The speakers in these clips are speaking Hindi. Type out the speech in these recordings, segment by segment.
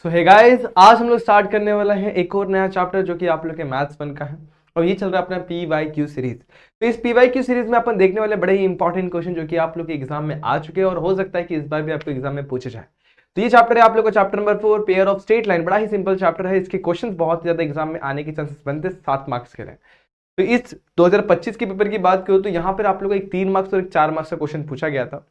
सो हे गाइस, आज हम लोग स्टार्ट करने वाला है एक और नया चैप्टर जो कि आप लोग के मैथ्स 1 का है। और ये चल रहा है अपना पी वाई क्यू सीरीज। तो इस पी वाई क्यू सीरीज में अपन देखने वाले बड़े ही इंपॉर्टेंट क्वेश्चन जो कि आप लोग के एग्जाम में आ चुके हैं और हो सकता है कि इस बार भी आपको एग्जाम में पूछे जाए। तो ये चैप्टर है आप लोग का chapter number 4, pair of straight line. बड़ा ही सिंपल चैप्टर है, इसके क्वेश्चन बहुत ज्यादा एग्जाम में आने के चांसेस बनते हैं 7 मार्क्स के लिए। तो इस 2025 के पेपर की बात करूं तो यहाँ पर आप लोग को एक 3 मार्क्स और एक 4 मार्क्स का क्वेश्चन पूछा गया था।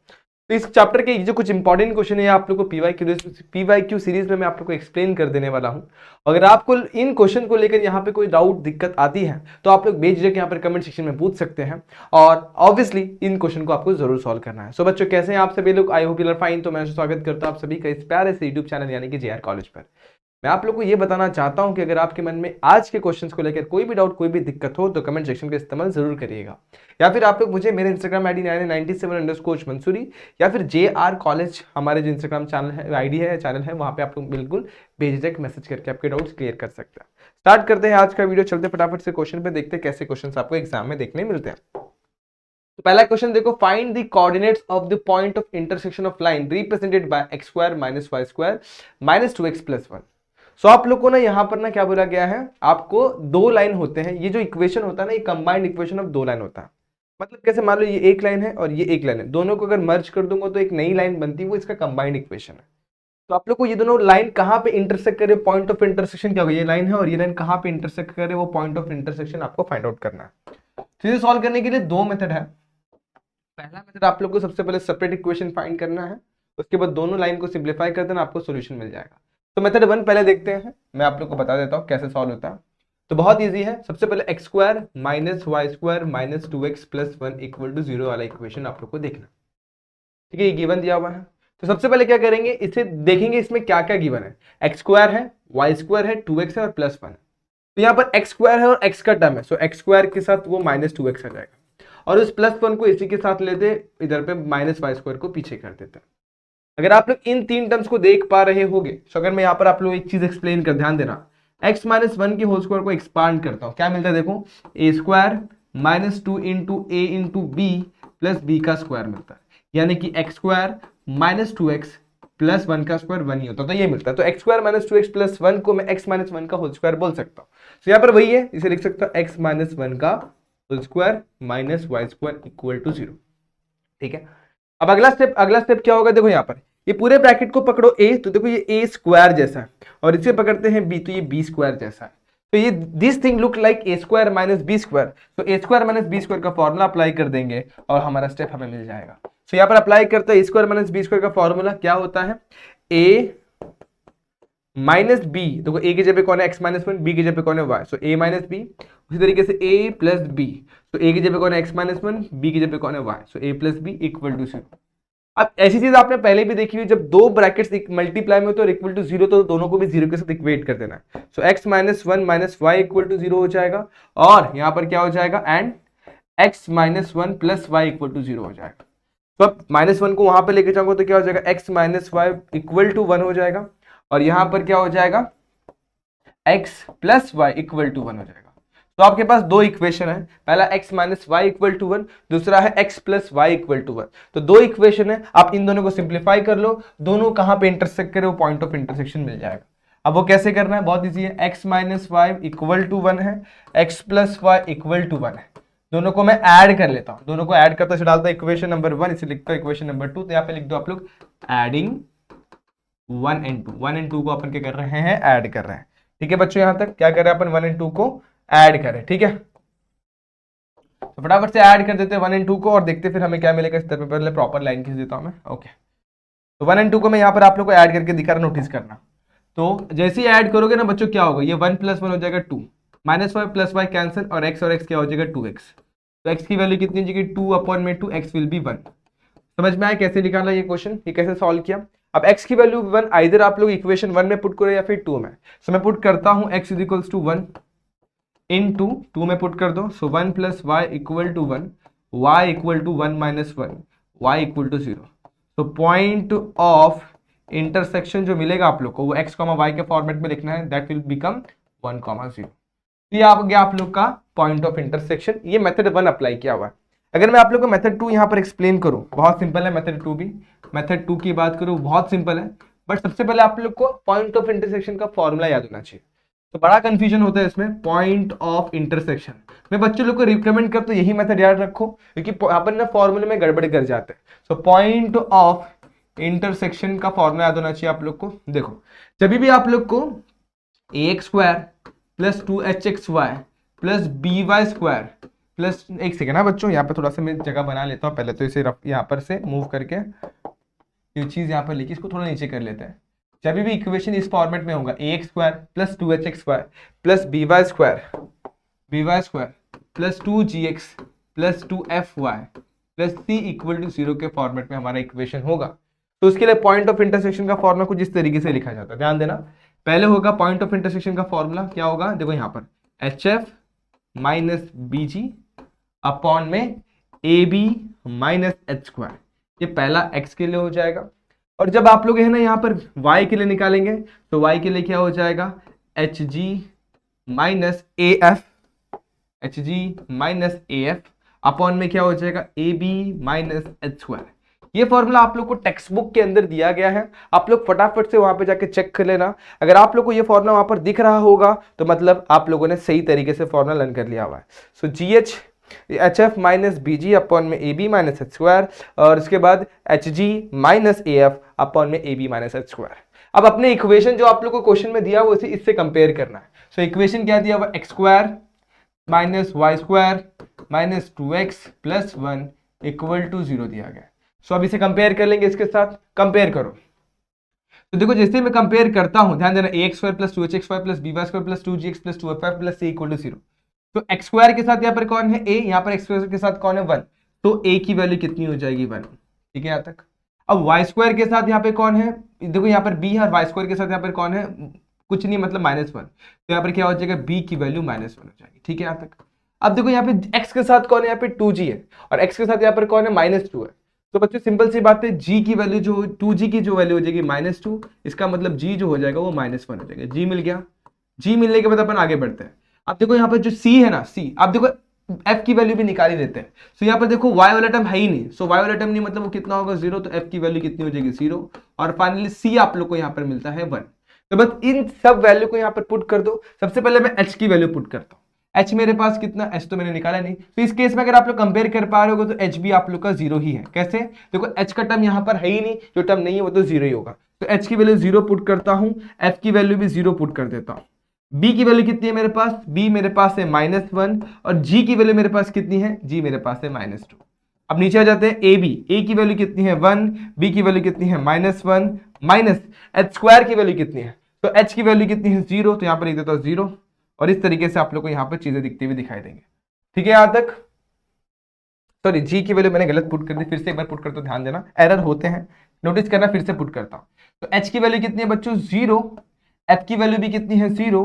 तो इस चैप्टर के जो कुछ इंपॉर्टेंट क्वेश्चन है आप लोग को पीवाईक्यू सीरीज में मैं आप लोग को एक्सप्लेन कर देने वाला हूं। अगर आपको इन क्वेश्चन को लेकर यहाँ पे कोई डाउट दिक्कत आती है तो आप लोग बेझिझक यहाँ पर कमेंट सेक्शन में पूछ सकते हैं और ऑब्वियसली इन क्वेश्चन को आपको जरूर सॉल्व करना है। सो बच्चों, कैसे हैं आप सभी लोग? I hope you are fine. तो मैं स्वागत करता हूं आप सभी का इस प्यारे से यूट्यूब चैनल यानी कि जेआर कॉलेज पर। मैं आप लोग को ये बताना चाहता हूं कि अगर आपके मन में आज के क्वेश्चंस को लेकर कोई भी डाउट, कोई भी दिक्कत हो तो कमेंट सेक्शन का इस्तेमाल जरूर करिएगा। या फिर आप लोग मुझे मेरे इंस्टाग्राम आईडी 97_मंसूरी या फिर जेआर कॉलेज हमारे जो इंस्टाग्राम चैनल है, आईडी है, चैनल है, वहां पे आप लोग बिल्कुल बेझिझक मैसेज करके आपके डाउट्स क्लियर कर सकते हैं। स्टार्ट करते हैं आज का वीडियो। चलते फटाफट से क्वेश्चन पे, देखते हैं कैसे क्वेश्चन आपको एग्जाम में देखने मिलते हैं। तो पहला क्वेश्चन देखो, find the coordinates of the point of intersection of line represented by x² - y² - 2x + 1। सो आप लोग को ना यहाँ पर ना क्या बोला गया है, आपको दो लाइन होते हैं। ये जो इक्वेशन होता है ना, ये कंबाइंड इक्वेशन ऑफ दो लाइन होता है। मतलब कैसे, मान लो ये एक लाइन है और ये एक लाइन है, दोनों को अगर मर्ज कर दूंगा तो एक नई लाइन बनती है, वो इसका कंबाइंड इक्वेशन है। तो आप लोग को ये दोनों लाइन कहाँ पे इंटरसेक्ट करे, पॉइंट ऑफ इंटरसेक्शन क्या होगा, ये लाइन है और ये लाइन कहाँ पे इंटरसेक्ट करे, वो पॉइंट ऑफ इंटरसेक्शन आपको फाइंड आउट करना है। तो इसे सॉल्व करने के लिए दो मेथड है। पहला मेथड, आप लोग को सबसे पहले सेपरेट इक्वेशन फाइंड करना है, उसके बाद दोनों लाइन को सिंप्लीफाई कर देना, आपको सॉल्यूशन मिल जाएगा। तो मेथड 1 पहले देखते हैं, मैं आप लोग को बता देता हूं कैसे सॉल्व होता है। तो बहुत इजी है। सबसे पहले x² - y² - 2x + 1 = 0 वाला इक्वेशन आप लोग को देखना, ठीक है। ये गिवन दिया हुआ है। तो सबसे पहले क्या करेंगे, इसे देखेंगे इसमें क्या क्या गिवन है। x² है, y² है, 2x है और +1। तो यहाँ पर x² है और x का टर्म है, सो x² के साथ वो -2x आ जाएगा और उस +1 को इसी के साथ लेते, इधर पे -y² को पीछे कर देते हैं। अगर आप लोग इन तीन टर्म्स को देख पा रहे होगे तो अगर मैं यहाँ पर आप लोग एक चीज एक्सप्लेन कर, ध्यान देना, x - 1 के होल स्क्वायर को एक्सपांड करता हूँ, क्या मिलता है देखो, a² - 2 × a × b + b का स्क्वायर मिलता है, यानी कि x² - 2x + 1 का स्क्वायर 1 ही होता है। तो ये मिलता है। तो x² - 2x + 1 को मैं x - 1 का होल स्क्वायर बोल सकता हूँ। तो यहाँ पर वही है, इसे लिख सकता हूँ x - 1 का होल स्क्वायर - y² = 0, ठीक है। अब अगला स्टेप क्या होगा, देखो यहाँ पर ये पूरे ब्रैकेट को पकड़ो a, तो देखो ये a² जैसा है और इसे पकड़ते हैं b, तो ये b² जैसा है। तो ये this thing look like a² - b²। तो a² - b² का फॉर्मूला अप्लाई कर देंगे और हमारा स्टेप हमें मिल जाएगा। तो यहाँ पर अप्लाई करते हैं, a² - b² का फॉर्मूला क्या होता है, a - b। देखो a की जगह कौन है, x - 1, b की जगह कौन है, y, सो a - b। उसी तरीके से a + b, तो a की जगह कौन है, x - 1, b की जगह कौन है, y, सो a + b = 0। अब ऐसी चीज आपने पहले भी देखी हुई, जब दो ब्रैकेट्स मल्टीप्लाई में हो तो इक्वल टू 0, तो दोनों को भी 0 के साथ इक्वेट कर देना है। सो x - 1 - y = 0 हो जाएगा और यहाँ पर क्या हो जाएगा, एंड x - 1 + y = 0 हो जाएगा। तो अब -1 को वहां पे लेके जाऊंगा तो क्या हो जाएगा, x - y = 1 हो जाएगा और यहां पर क्या हो जाएगा, x + y = 1 हो जाएगा। तो आपके पास दो इक्वेशन है, पहला x - y = 1, दूसरा है x + y = 1। तो दो इक्वेशन है, आप इन दोनों को सिंप्लीफाई कर लो, दोनों कहां पे इंटरसेक्ट करे, वो पॉइंट ऑफ इंटरसेक्शन मिल जाएगा। अब वो कैसे करना है, बहुत इजी है। x - y = 1 है, x + y = 1 है, दोनों को मैं ऐड कर लेता हूं, दोनों को ऐड करता से डालता इक्वेशन नंबर 1, इसे लिखता हूं इक्वेशन नंबर 2। तो यहाँ पे लिख दो आप लोग एडिंग 1 and 2। 1 and 2 को अपन क्या कर रहे हैं, ऐड कर रहे हैं, ठीक है बच्चों। यहां तक क्या कर रहे हैं अपन, 1 and 2 को ऐड करें, ठीक है। तो फटाफट से ऐड कर देते हैं 1 and 2 को और देखते फिर हमें क्या मिलेगा। इस तरह पहले प्रॉपर लाइन खींच देता हूं मैं, ओके। तो 1 and 2 को मैं यहाँ पर आप लोग को ऐड करके दिखा रहा, नोटिस करना। तो जैसे ही ऐड करोगे ना बच्चों, क्या होगा, ये 1 + 1 हो जाएगा 2, -y + y कैंसिल और x क्या हो जाएगा, 2x। तो x की वैल्यू कितनी हो जाएगी, 2/2, x विल बी 1। समझ में आया कैसे निकाला ये क्वेश्चन, ये कैसे सॉल्व किया। अब x की वैल्यू 1 आइदर आप लोग इक्वेशन 1 में पुट करो या फिर 2 में। सो मैं पुट करता हूं x = 1 into 2 में पुट कर दो, सो 1 + y = 1, y = 1 - 1, y = 0। तो पॉइंट ऑफ इंटरसेक्शन जो मिलेगा आप लोग को, वो x, y के फॉर्मेट में लिखना है, दैट विल बिकम 1, 0। ये आ गया आप लोग का पॉइंट ऑफ इंटरसेक्शन। ये मेथड 1 अप्लाई किया हुआ है। अगर मैं आप लोग को मेथड 2 यहाँ पर एक्सप्लेन करूँ, बहुत सिंपल है मेथड 2 भी। मेथड 2 की बात करूँ, बहुत सिंपल है। बट सबसे पहले आप लोग को पॉइंट ऑफ इंटरसेक्शन का फॉर्मूला याद होना चाहिए। तो बड़ा कंफ्यूजन होता है इसमें, पॉइंट ऑफ इंटरसेक्शन। मैं बच्चों लोग को रिकमेंड करता हूँ यही मेथड याद रखो, क्योंकि अपन ना फॉर्मूले में गड़बड़ कर जाते हैं। सो पॉइंट ऑफ इंटरसेक्शन का फॉर्मूला याद होना चाहिए आप लोग को। देखो जब भी आप लोग को ax² plus 2hxy plus by² plus, एक सेकेंड ना बच्चों, यहाँ पे थोड़ा सा मैं जगह बना लेता हूँ पहले, तो इसे यहाँ पर से मूव करके ये चीज यहाँ पर लेके इसको थोड़ा नीचे कर लेते हैं। जब भी इक्वेशन इस फॉर्मेट में होगा ax² plus 2hxy plus by² plus 2gx plus 2fy plus c equal to 0 के फॉर्मेट में हमारा इक्वेशन होगा। तो उसके लिए पॉइंट ऑफ इंटरसेक्शन का फॉर्मूला कुछ इस तरीके से लिखा जाता है, ध्यान देना। पहले होगा पॉइंट ऑफ इंटरसेक्शन का फॉर्मूला, क्या होगा देखो यहाँ पर hf माइनस bg अपॉन में ab माइनस h², ये पहला x के लिए हो जाएगा। और जब आप लोग है ना यहाँ पर y के लिए निकालेंगे तो y के लिए क्या हो जाएगा hg minus af, hg minus af upon में क्या हो जाएगा ab माइनस h²। ये फॉर्मूला आप लोग को टेक्स्ट बुक के अंदर दिया गया है, आप लोग फटाफट से वहां पे जाके चेक कर लेना। अगर आप लोग को ये फॉर्मूला वहां पर दिख रहा होगा तो मतलब आप लोगों ने सही तरीके से फॉर्मूला लर्न कर लिया हुआ है। सो HF माइनस BG अपॉन में AB माइनस h², और उसके बाद HG माइनस AF अपॉन में AB माइनस h²। अब अपने इक्वेशन जो आप लोग को क्वेश्चन में दिया हुआ इससे कंपेयर करना है। सो इक्वेशन क्या दिया हुआ, x² minus y² minus 2x plus 1 equal to 0 दिया गया। सो अब इसे कंपेयर कर लेंगे, इसके साथ कंपेयर करो। तो देखो जैसे मैं कंपेयर करता हूं, ध्यान देना, ax² plus 2hxy plus by² plus 2gx plus 2fy plus c equal to 0। तो x² के साथ यहाँ पर कौन है a, यहाँ पर x² के साथ कौन है 1, तो a की वैल्यू कितनी हो जाएगी 1, ठीक है यहाँ तक। अब y² के साथ यहाँ पे कौन है, देखो यहाँ पर b है, और y² के साथ यहाँ पर कौन है, कुछ नहीं मतलब -1, तो यहाँ पर क्या हो जाएगा b की वैल्यू -1 हो जाएगी, ठीक है यहाँ तक। अब देखो यहाँ पे x के साथ कौन है, यहाँ पे 2g है, और x के साथ यहाँ पर कौन है -2 है। तो बच्चों सिंपल सी बात है, g की वैल्यू जो 2g की जो वैल्यू हो जाएगी -2, इसका मतलब g जो हो जाएगा वो -1 हो जाएगा। g मिल गया, g मिलने के बाद अपन आगे बढ़ते हैं। अब देखो यहाँ पर जो c है ना, c, अब देखो f की वैल्यू भी निकाल ही देते हैं। सो यहाँ पर देखो y वाला टर्म है ही नहीं, सो y वाला टर्म नहीं मतलब वो कितना होगा 0, तो f की वैल्यू कितनी हो जाएगी 0, और फाइनली c आप लोग को यहाँ पर मिलता है 1। तो बस इन सब वैल्यू को यहाँ पर पुट कर दो। सबसे पहले मैं h की वैल्यू पुट करता हूँ। h मेरे पास कितना, h तो मैंने निकाला नहीं, तो इस केस में अगर आप लोग कंपेयर कर पा रहे हो तो h भी आप लोग का 0 ही है। कैसे, देखो h का टर्म यहाँ पर है ही नहीं, जो टर्म नहीं है वो तो 0 ही होगा। तो h की वैल्यू 0 पुट करता हूँ, f की वैल्यू भी 0 पुट कर देता हूँ। b की वैल्यू कितनी है मेरे पास, b मेरे पास है -1, और g की वैल्यू मेरे पास कितनी है, g मेरे पास है -2। अब नीचे आ जाते हैं ab, a की वैल्यू कितनी है 1, b की वैल्यू कितनी है -1, माइनस h² की वैल्यू कितनी है, तो h की वैल्यू कितनी है 0, तो यहाँ पर लिख देता हूँ 0, और इस तरीके से आप लोग को यहाँ पर चीजें दिखती हुई दिखाई देंगे, ठीक है यहाँ तक। सॉरी, जी की वैल्यू मैंने गलत पुट कर दी, फिर से एक बार पुट करता हूँ, ध्यान देना एरर होते हैं, नोटिस करना, फिर से पुट करता हूँ। तो h की वैल्यू कितनी है बच्चों 0, f की वैल्यू भी कितनी है 0,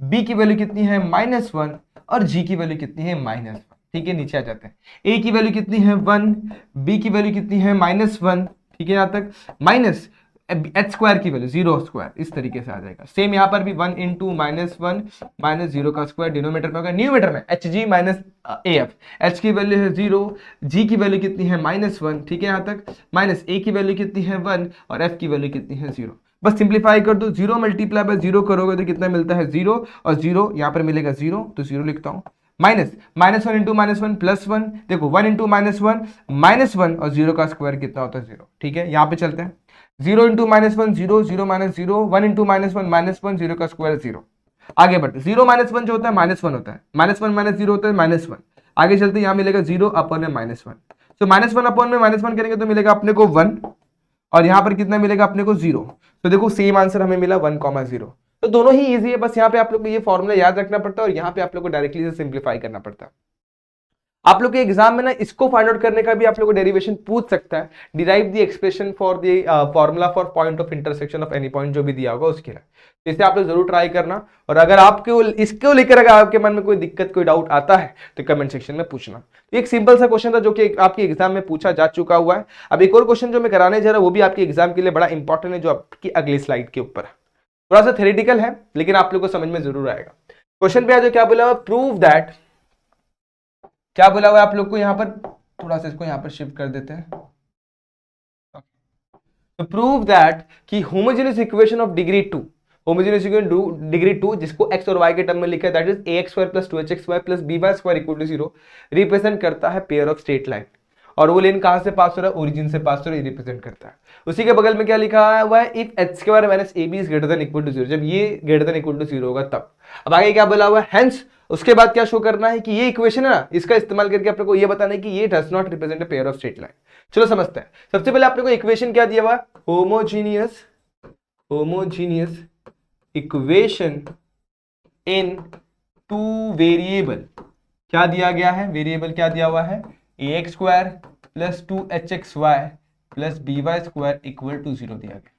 b की वैल्यू कितनी है -1, और g की वैल्यू कितनी है -1, ठीक है। नीचे आ जाते हैं, a की वैल्यू कितनी है 1, b की वैल्यू कितनी है -1, ठीक है यहाँ तक, माइनस h² की वैल्यू 0², इस तरीके से आ जाएगा। सेम यहाँ पर भी 1 इंटू -1 माइनस 0 का स्क्वायर, डिनोमीटर में होगा, न्यूमीटर में hg माइनस af, h की वैल्यू है 0, g की वैल्यू कितनी है -1, ठीक है यहाँ तक, माइनस a की वैल्यू कितनी है 1, और f की वैल्यू कितनी है 0। बस सिंप्लीफाई कर दो, 0 मल्टीप्लाई बाय 0 करोगे तो कितना मिलता है 0, और 0 यहाँ पर मिलेगा 0, तो 0 लिखता हूँ, माइनस -1 इंटू -1 प्लस 1, देखो 1 इंटू -1 -1, और 0 का स्क्वायर कितना होता है 0, ठीक है। यहाँ पे चलते हैं, 0 इंटू -1 0, 0 माइनस 0, 1 इंटू -1 0 का स्क्वायर 0। आगे बढ़ते, 0 -1 जो होता है -1 होता है, -1 -0 होता है -1। आगे चलते यहाँ मिलेगा 0 अपॉन में -1, तो -1 अपॉन में -1 करेंगे तो मिलेगा अपने को 1, और यहाँ पर कितना मिलेगा अपने को 0। तो देखो सेम आंसर हमें मिला 1,0। तो दोनों ही इजी है, बस यहाँ पे आप लोग को ये फॉर्मूला याद रखना पड़ता है, और यहाँ पे आप लोग को डायरेक्टली से सिंप्लीफाई करना पड़ता है। आप लोग के एग्जाम में ना इसको फाइंड आउट करने का भी आप लोग को डेरिवेशन पूछ सकता है, derive the expression for the formula for point of intersection of any point, जो भी दिया होगा उसके लिए। तो इसे आप लोग जरूर ट्राई करना, और अगर आपको इसको लेकर अगर आपके मन में कोई दिक्कत कोई डाउट आता है तो कमेंट सेक्शन में पूछना। तो एक सिंपल सा क्वेश्चन था जो कि आपके एग्जाम में पूछा जा चुका हुआ है। अब एक और क्वेश्चन जो मैं कराने जा रहा हूं वो भी आपके एग्जाम के लिए बड़ा इंपॉर्टेंट है, जो आपकी अगली स्लाइड के ऊपर है, थोड़ा सा थ्योरेटिकल है लेकिन आप लोग को समझ में जरूर आएगा। क्वेश्चन पे आज क्या बोला हुआ, प्रूव दैट, क्या बोला हुआ आप लोग को यहाँ पर, थोड़ा सा इसको यहाँ पर शिफ्ट कर देते हैं। तो प्रूव दैट कि homogeneous equation of degree 2, homogeneous equation degree 2 जिसको x और y के टर्म में लिखा है that is ax² + 2hxy + by² = 0 represent करता है पेयर ऑफ स्ट्रेट लाइन। और वो लाइन कहां से पास हो रहा है? ओरिजिन से पास हो रहा है, रिप्रेजेंट करता है। उसी के बगल में क्या लिखा हुआ है? If h² - ab is greater than equal to 0, जब ये ग्रेटर देन इक्वल टू 0 होगा तब। अब आगे क्या बोला हुआ है? हेंस उसके बाद क्या शो करना है कि ये इक्वेशन है ना, इसका इस्तेमाल करके आप लोग को ये बताना है कि ये does not represent a pair of straight line. चलो समझते हैं। सबसे पहले आप लोग को इक्वेशन क्या दिया हुआ? Homogeneous equation in two variable. क्या दिया गया है? वेरिएबल क्या दिया हुआ है? ax² + 2hxy + by² = 0 दिया गया।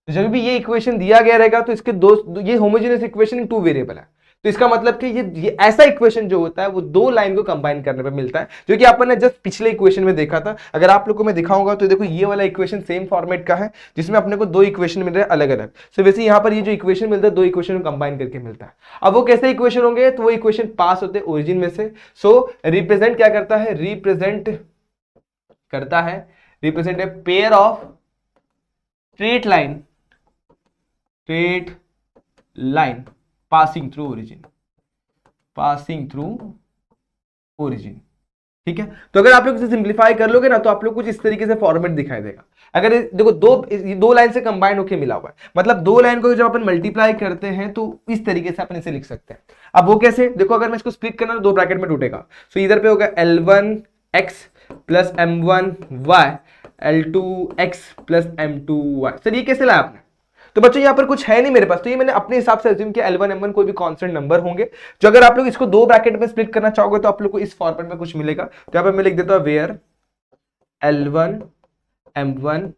तो जब भी ये इक्वेशन दिया गया रहेगा तो इसके दो, ये homogeneous equation in two variable है, तो इसका मतलब कि ये ऐसा इक्वेशन जो होता है वो दो लाइन को कंबाइन करने पे मिलता है, जो कि अपन ने जस्ट पिछले इक्वेशन में देखा था। अगर आप लोगों को मैं दिखाऊंगा तो देखो ये वाला इक्वेशन सेम फॉर्मेट का है जिसमें अपने को दो इक्वेशन मिल रहे हैं अलग अलग। सो वैसे यहाँ पर ये जो इक्वेशन मिलता है दो इक्वेशन को कंबाइन करके मिलता है। अब वो कैसे इक्वेशन होंगे? तो वो इक्वेशन पास होते हैं ओरिजिन में से। सो रिप्रेजेंट क्या करता है? Represent a pair of straight line passing through origin. ठीक है, तो अगर आप लोग इसे सिंप्लीफाई कर लोगे ना तो आप लोग कुछ इस तरीके से फॉर्मेट दिखाई देगा। अगर देखो दो लाइन से कंबाइन होके मिला हुआ है, मतलब दो लाइन को जब अपन मल्टीप्लाई करते हैं तो इस तरीके से अपन इसे लिख सकते हैं। अब वो कैसे? देखो अगर मैं इसको स्प्लिट करना तो दो ब्रैकेट में टूटेगा। सो इधर पे होगा L1x + M1y L2x + M2y। Sir ये कैसे लाया आपने? तो बच्चों यहाँ पर कुछ है नहीं मेरे पास, तो ये मैंने अपने हिसाब से अज्यूम किया L1 M1 कोई भी कांस्टेंट नंबर होंगे। जो अगर आप लोग इसको दो ब्रैकेट में स्प्लिट करना चाहोगे तो आप लोग को इस फॉर्मेट में कुछ मिलेगा। तो यहाँ पर मैं लिख देता हूँ where L1 M1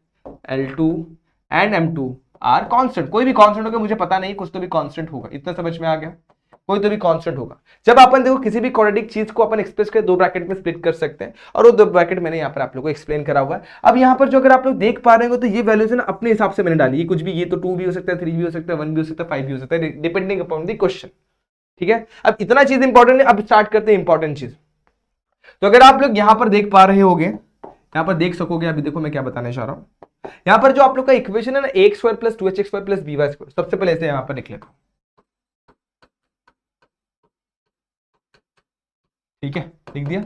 L2 and M2 are constant. कोई भी कांस्टेंट होगा, मुझे पता नहीं, कुछ तो भी कांस्टेंट होगा, इतना समझ में आ गया? कोई तो भी कांस्टेंट होगा। जब अपन देखो किसी भी क्वाड्रेटिक चीज को अपन एक्सप्रेस कर दो ब्रैकेट में स्प्लिट कर सकते हैं, और वो दो ब्रैकेट मैंने यहाँ पर आप लोगों को एक्सप्लेन करा हुआ है। अब यहाँ पर जो अगर आप लोग देख पा रहे हो तो ये वैल्यूज है ना अपने हिसाब से मैंने डाली। ये कुछ भी, ये तो 2 भी हो सकता है, 3 भी हो सकता है, 1 भी हो सकता है, 5 भी हो सकता है, डिपेंडिंग अपॉन द क्वेश्चन। ठीक है, अब इतना चीज इंपॉर्टेंट है। अब स्टार्ट करते हैं इंपॉर्टेंट चीज। तो अगर आप लोग यहाँ पर देख पा रहे होगे, यहाँ पर देख सकोगे, अभी देखो मैं क्या बताने चाह रहा हूँ। यहाँ पर जो आप लोग का इक्वेशन है ना ax² + 2hxy + by², सबसे पहले इसे यहाँ पर लिख लेता हूं। ठीक है, लिख दिया।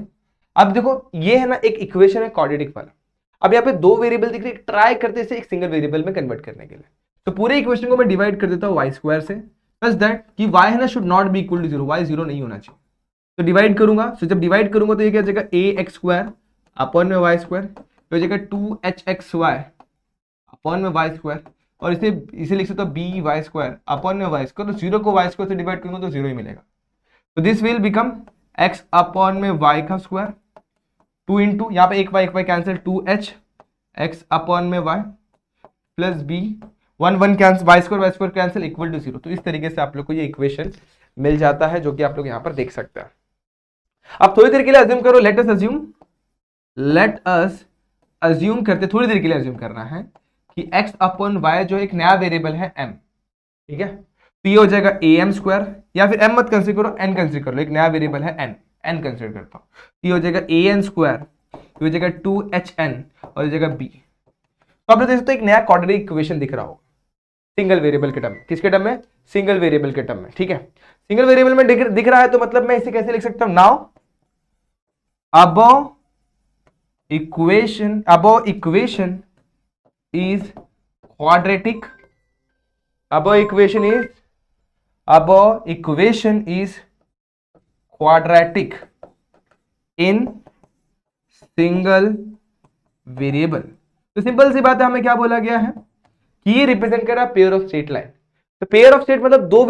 अब देखो ये है ना एक इक्वेशन है क्वाड्रेटिक वाला। अब यहाँ पे दो वेरिएबल दिख रही है, ट्राई करते इसे एक सिंगल वेरिएबल में कन्वर्ट करने के लिए। तो पूरे इक्वेशन को मैं डिवाइड कर देता हूँ y² से, प्लस दैट कि y है ना should not be equal to 0, y 0 नहीं होना चाहिए। तो डिवाइड करूंगा, तो जब डिवाइड करूंगा तो ये क्या हो जाएगा? ax² अपॉन में y², हो जाएगा 2hxy अपॉन में y², और इसे लिख सकता हूँ by² अपॉन में y²। तो 0 को y² से डिवाइड करूंगा तो 0 ही मिलेगा। तो this will become x upon में y का स्क्वायर, 2 इंटू यहाँ पे एक y cancel, 2h x upon में y plus b, 1 cancel, y² cancel equal to 0। तो इस तरीके से आप लोग को ये इक्वेशन मिल जाता है, जो कि आप लोग यहाँ पर देख सकते हैं। अब थोड़ी देर के लिए अज्यूम करो, लेट अस अज्यूम करते, थोड़ी देर के लिए अज्यूम करना है कि x अपॉन y जो एक नया वेरिएबल है m। ठीक है, तो ये हो जाएगा am², या फिर m मत कंसीडर करो, n कंसीडर कर लो, एक नया वेरिएबल है n कंसीडर करता हूं। ये हो जाएगा an², ये हो जाएगा 2hn, और ये जाएगा b। तो आप लोग देख सकते हो एक नया क्वाड्रेटिक इक्वेशन दिख रहा होगा सिंगल वेरिएबल के टर्म में। किसके टर्म में? सिंगल वेरिएबल के टर्म में। ठीक है, सिंगल वेरिएबल में दिख रहा है, तो मतलब मैं इसे कैसे लिख सकता हूं? Now above equation is quadratic, above equation is quadratic in single variable. तो सिंपल सी बात है, हमें क्या बोला गया है कि ये रिप्रेजेंट कर रहा है पेयर ऑफ स्ट्रेट लाइन। तो पेयर ऑफ स्ट्रेट मतलब दो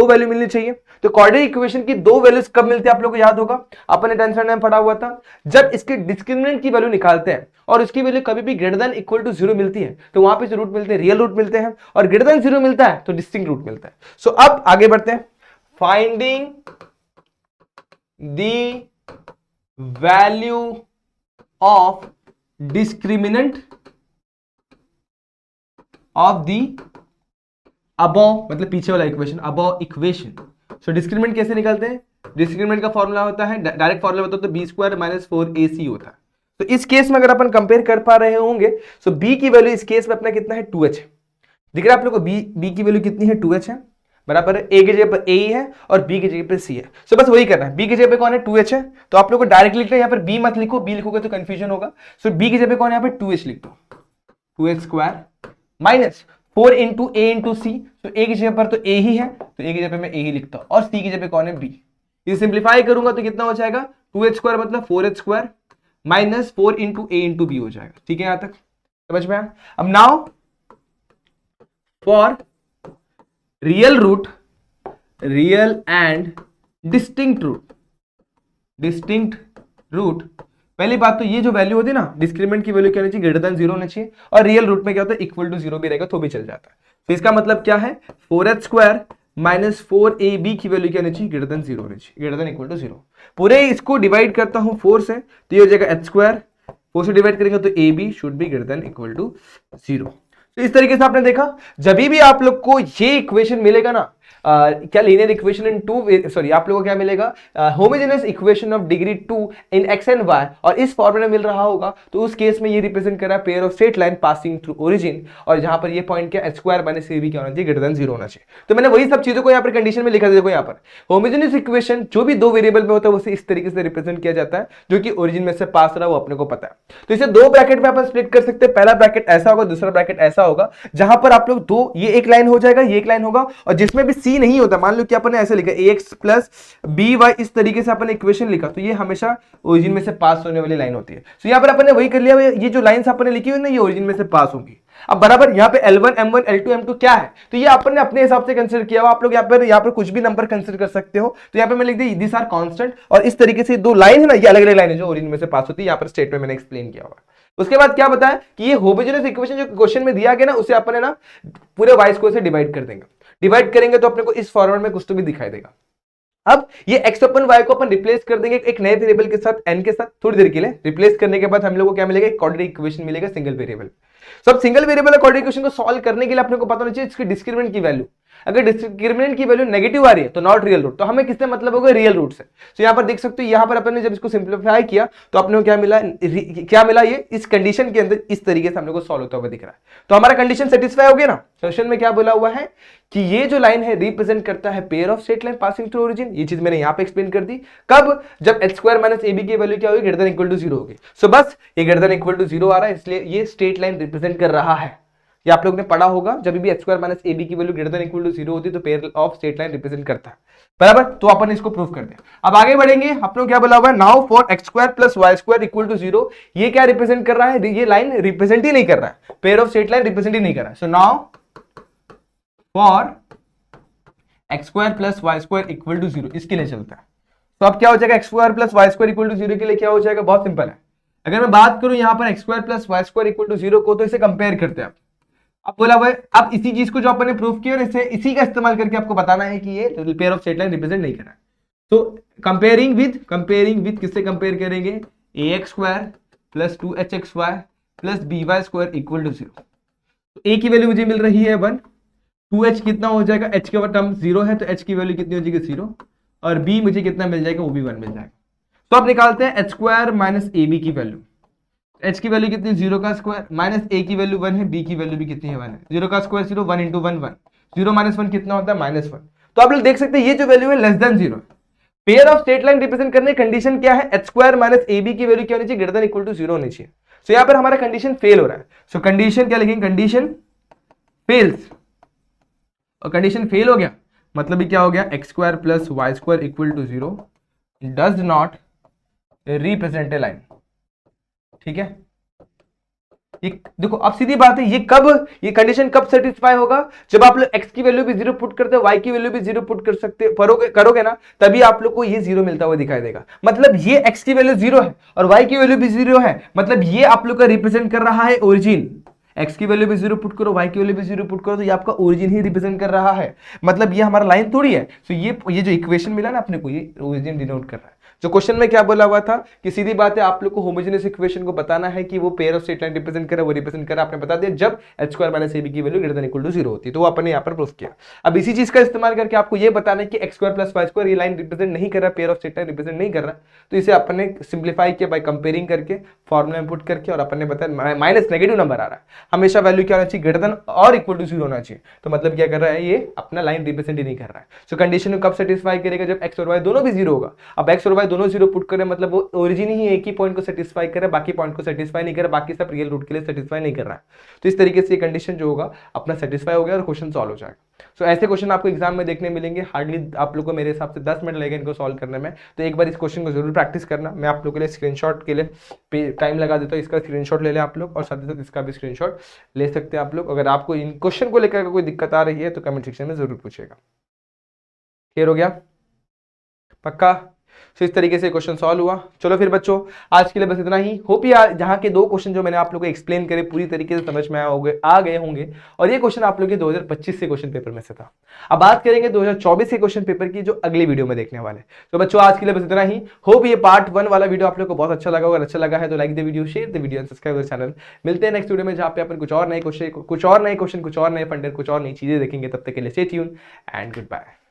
वैल्यू मिलनी चाहिए। तो क्वाड्रेटिक इक्वेशन की दो वैल्यूज कब मिलती है आप लोगों को याद होगा, अपने टेंशन में पढ़ा हुआ था, जब इसके डिस्क्रिमिनेंट की वैल्यू निकालते हैं और उसकी वैल्यू कभी भी ग्रेटर देन इक्वल टू 0 मिलती है तो वहां पे जो रूट मिलते हैं रियल रूट मिलते हैं, और ग्रेटर देन 0 मिलता है तो डिस्टिंक्ट रूट मिलता है। सो अब आगे बढ़ते हैं, finding the value of discriminant of the above, मतलब पीछे वाला इक्वेशन, अबव इक्वेशन। सो डिस्क्रिमिनेंट कैसे निकालते हैं? डिस्क्रिमिनेंट का फॉर्मूला होता है, डायरेक्ट फॉर्मूला होता है तो b² - 4ac होता है। तो इस केस में अगर अपन कंपेयर कर पा रहे होंगे तो बी की वैल्यू इस केस में अपना कितना है 2h है। दिख रहा है आप लोग को बी की वैल्यू कितनी है 2h है, बराबर है। ए की जगह पर ए ही है और बी की जगह पर सी है। सो बस वही करना है, बी की जगह पे कौन है 2h है, तो आप लोग को डायरेक्टली लिखना है, यहाँ पर बी मत लिखो, बी लिखोगे तो कंफ्यूजन होगा। सो बी की जगह पे कौन है यहाँ पे 2h लिख दो, 2h स्क्वायर माइनस 4 इंटू ए इंटू सी। तो ए की जगह पर तो ए ही है, तो ए की जगह पे मैं ए ही लिखता हूं, और सी की जगह पे कौन है बी। ये सिंप्लीफाई करूंगा तो कितना हो जाएगा 2h स्क्वायर मतलब 4h स्क्वायर माइनस 4 इंटू ए इंटू बी हो जाएगा। ठीक है, यहां तक समझ में आया। अब now for real root, real and distinct root, distinct root, पहली बात तो ये जो वैल्यू होती है ना, डिस्क्रिमिनेंट की वैल्यू क्या होनी चाहिए, ग्रेटर देन 0 होना चाहिए, और रियल रूट में क्या होता है इक्वल टू 0 भी रहेगा तो भी चल जाता है। तो इसका मतलब क्या है 4h स्क्वायर माइनस 4ab की वैल्यू क्या होनी चाहिए, ग्रेटर देन 0 होनी चाहिए, ग्रेटर देन इक्वल टू 0। पूरे इसको डिवाइड करता हूं 4 से तो ये हो जाएगा h स्क्वायर, 4 से डिवाइड करेंगे तो ab should be greater than equal to 0। तो इस तरीके से आपने देखा, जब भी आप लोग को ये इक्वेशन मिलेगा ना, क्या linear equation in two, sorry आप लोगों को क्या मिलेगा, होमोजेनियस इक्वेशन ऑफ डिग्री 2 इन एक्स एंड वाई, और इस फॉर्मूला में मिल रहा होगा तो उस केस में ये रिप्रेजेंट कर रहा है pair of straight line passing through origin, और जहां पर ये पॉइंट क्या h स्क्वायर माइनस ab क्या होना चाहिए, ग्रेटर देन 0 होना चाहिए। तो मैंने वही सब चीजों को यहाँ पर कंडीशन में लिखा था। देखो यहाँ पर होमोजेनियस इक्वेशन जो भी दो वेरिएबल में होता है उसे इस तरीके से रिप्रेजेंट किया जाता है, जो कि ओरिजिन में से पास रहा वो अपने को पता है। तो इसे दो ब्रैकेट में अपन स्प्लिट कर सकते हैं, पहला ब्रैकेट ऐसा होगा, दूसरा ब्रैकेट ऐसा होगा, जहां पर आप लोग दो, ये एक लाइन हो जाएगा, ये एक लाइन होगा, और जिसमें भी सी नहीं होता, मान लो कि अपन ने ऐसे लिखा ax प्लस by, इस तरीके से अपन इक्वेशन लिखा, तो ये हमेशा ओरिजिन में से पास होने वाली लाइन होती है। तो यहाँ पर अपन ने वही कर लिया, ये जो लाइंस अपन ने लिखी हुई ना ये ओरिजिन में से पास होंगी। अब बराबर यहाँ पे L1 M1 L2 M2 क्या है, तो ये अपन ने अपने हिसाब से कंसीडर किया हुआ, आप लोग यहाँ पर कुछ भी नंबर कंसीडर कर सकते हो। तो यहाँ पे मैं लिख दी दिस आर कांस्टेंट, और इस तरीके से दो लाइन है ना, ये अलग अलग लाइन है जो ओरिजिन में से पास होती है, यहाँ पर स्टेट में मैंने एक्सप्लेन किया हुआ। उसके बाद क्या बताया कि ये होमोजेनियस इक्वेशन जो क्वेश्चन में दिया गया ना, उसे अपन ना पूरे वाई स्क्वायर से डिवाइड कर देंगे, डिवाइड करेंगे तो अपने को इस फॉर्मेट में कुछ तो भी दिखाई देगा। अब ये x अपन y को अपन रिप्लेस कर देंगे एक नए वेरिएबल के साथ n के साथ, थोड़ी देर के लिए रिप्लेस करने के बाद हम लोग को क्या मिलेगा, एक क्वाड्रेटिक इक्वेशन मिलेगा सिंगल वेरिएबल। सब सिंगल वेरिएबल क्वाड्रेटिक इक्वेशन को सॉल्व करने के लिए अपने को पता होना चाहिए इसकी डिस्क्रिमिनेंट की वैल्यू। अगर डिस्क्रिमिनेंट की वैल्यू नेगेटिव आ रही है तो नॉट रियल रूट, तो हमें किससे मतलब होगा, रियल रूट से। तो यहाँ पर देख सकते हो, यहाँ पर अपन ने जब इसको सिंप्लीफाई किया तो अपने को क्या मिला, ये इस कंडीशन के अंदर इस तरीके से हम लोग को सॉल्व होता हुआ दिख रहा है। तो हमारा कंडीशन सेटिस्फाई हो गया ना। क्वेश्चन में क्या बोला हुआ है कि ये जो लाइन है रिप्रेजेंट करता है pair of straight line passing through origin, ये चीज मैंने यहाँ पे एक्सप्लेन कर दी। कब, जब h स्क्वायर माइनस ab की वैल्यू क्या होगी, ग्रेटर देन इक्वल टू 0 होगी। सो बस ये ग्रेटर देन इक्वल टू 0 आ रहा है, इसलिए ये स्ट्रेट लाइन रिप्रेजेंट कर रहा है। ये आप लोग ने पढ़ा होगा, जब भी h स्क्वायर माइनस ab की value greater than equal to 0 होती है तो pair of straight line represent करता है, बराबर। तो अपन इसको प्रूव कर दें। अब आगे बढ़ेंगे, अपने क्या बोला हुआ है, now for x square plus y square equal to 0, ये क्या रिप्रेजेंट कर रहा है, ये लाइन रिप्रेजेंट ही नहीं कर रहा है, pair of straight line represent ही नहीं कर रहा है। So now for x square plus y square equal to 0, इसके लिए चलता है। तो अब क्या हो जाएगा, x square plus y square equal to 0 के लिए क्या हो जाएगा, बहुत सिंपल है। अगर मैं बात करूं यहाँ पर x square plus y square equal to 0 को, तो इसे कंपेयर करते हैं। अब बोला हुआ है, अब इसी चीज को जो अपन ने प्रूफ किया इसे इसी का इस्तेमाल करके आपको बताना है कि ये pair of straight line represent नहीं कर रहा है। तो कंपेयरिंग विद किससे कंपेयर करेंगे, ax square plus 2hxy plus by square equal to 0। तो a की वैल्यू मुझे मिल रही है 1, 2h कितना हो जाएगा, h का टर्म 0 है तो h की वैल्यू कितनी हो जाएगी 0, और b मुझे कितना मिल जाएगा, वो भी 1 मिल जाएगा। तो आप निकालते हैं h स्क्वायर माइनस ab की वैल्यू, h की वैल्यू कितनी, 0 का स्क्वायर माइनस a की वैल्यू 1 है, b की वैल्यू भी कितनी है 1 है, 0 का स्क्वायर 0, 1 इंटू 1 1, 0 माइनस 1 कितना होता है -1। तो आप लोग देख सकते हैं ये जो वैल्यू है less than 0। Pair of straight line represent करने की कंडीशन क्या है, h स्क्वायर माइनस ab की वैल्यू क्या होनी चाहिए, ग्रेटर देन इक्वल टू 0 होनी चाहिए। सो यहाँ पर हमारा कंडीशन फेल हो रहा है। सो कंडीशन क्या लिखेंगे, कंडीशन फेल्स, और कंडीशन फेल हो गया मतलब भी क्या हो गया, x square plus y square equal to 0 does not represent a line. ठीक है, ये देखो अब सीधी बात है, ये कंडीशन कब सेटिस्फाई होगा, जब आप लोग x की वैल्यू भी 0 पुट करते हो, y की वैल्यू भी 0 पुट कर सकते करोगे ना, तभी आप लोग को ये 0 मिलता हुआ दिखाई देगा। मतलब ये x की वैल्यू 0 है और y की वैल्यू भी 0 है, मतलब ये आप लोग का रिप्रेजेंट कर रहा है ओरिजिन। x की वैल्यू भी 0 पुट करो, y की वैल्यू भी 0 पुट करो, तो ये आपका ओरिजिन ही रिप्रेजेंट कर रहा है। मतलब ये हमारा लाइन थोड़ी है। सो ये जो इक्वेशन मिला ना अपने को, ये ओरिजिन डिनोट कर रहा है। जो क्वेश्चन में क्या बोला हुआ था कि सीधी बात है, आप लोग को होमोजेनियस इक्वेशन को बताना है कि वो pair of straight line represent करे, वो रिप्रेजेंट करा, आपने बता दिया जब h स्क्वायर माइनस ab की value greater than equal to 0 होती है, तो वो अपने यहाँ पर प्रूफ किया। अब इसी चीज का इस्तेमाल करके आपको ये बताना है कि x square plus y square ये लाइन रिप्रेजेंट नहीं कर रहा, pair of straight line represent नहीं कर रहा, तो इसे अपने सिंप्लीफाई किया बाय कंपेयरिंग करके, फॉर्मूला में पुट करके, और अपन ने बताया माइनस नेगेटिव नंबर आ रहा है, हमेशा वैल्यू क्या होना चाहिए, ग्रेटर देन और इक्वल टू 0 होना चाहिए। तो मतलब क्या कर रहा है, ये अपना लाइन रिप्रेजेंट ही नहीं कर रहा है। सो कंडीशन को कब सेटिस्फाई करेगा, जब x और y दोनों भी 0 होगा। अब x और y दोनों 0 पुट करें मतलब वो ओरिजिन ही एक ही पॉइंट को सेटिस्फाई करे, बाकी पॉइंट को सेटिस्फाई नहीं करे, बाकी सब रियल रूट के लिए सेटिस्फाई नहीं कर रहा है। तो इस तरीके से ये कंडीशन जो होगा अपना सेटिस्फाई हो गया और क्वेश्चन सॉल्व हो जाएगा। सो ऐसे क्वेश्चन आपको एग्जाम में देखने मिलेंगे, हार्डली आप लोग को मेरे हिसाब से 10 मिनट लगेगा इनको सॉल्व करने में। तो एक बार इस क्वेश्चन को जरूर प्रैक्टिस करना। मैं आप लोग के लिए स्क्रीनशॉट के लिए टाइम लगा देता हूँ, इसका स्क्रीनशॉट ले लें आप लोग, और साथ ही साथ इसका भी स्क्रीनशॉट ले सकते हैं आप लोग। अगर आपको इन क्वेश्चन को लेकर कोई दिक्कत आ रही है तो कमेंट सेक्शन में जरूर पूछेगा। क्लियर हो गया, पक्का? तो इस तरीके से क्वेश्चन सॉल्व हुआ। चलो फिर बच्चों, आज के लिए बस इतना ही। होप जहां के 2 क्वेश्चन जो मैंने आप लोगों को एक्सप्लेन करे पूरी तरीके से समझ में आ गए होंगे, और ये क्वेश्चन आप लोग के 2025 से क्वेश्चन पेपर में से था। अब बात करेंगे 2024 के क्वेश्चन पेपर की, जो अगली वीडियो में देखने वाले। तो बच्चों आज के लिए बस इतना ही। होप ये पार्ट 1 वाला वीडियो आप लोग को बहुत अच्छा लगा होगा। अच्छा लगा है तो like the video, share the video and subscribe the channel. मिलते हैं नेक्स्ट वीडियो में, जहां पे अपन कुछ और नए क्वेश्चन, कुछ और नए फंडर, कुछ और नई चीजें देखेंगे। तब तक के लिए stay tune and good bye.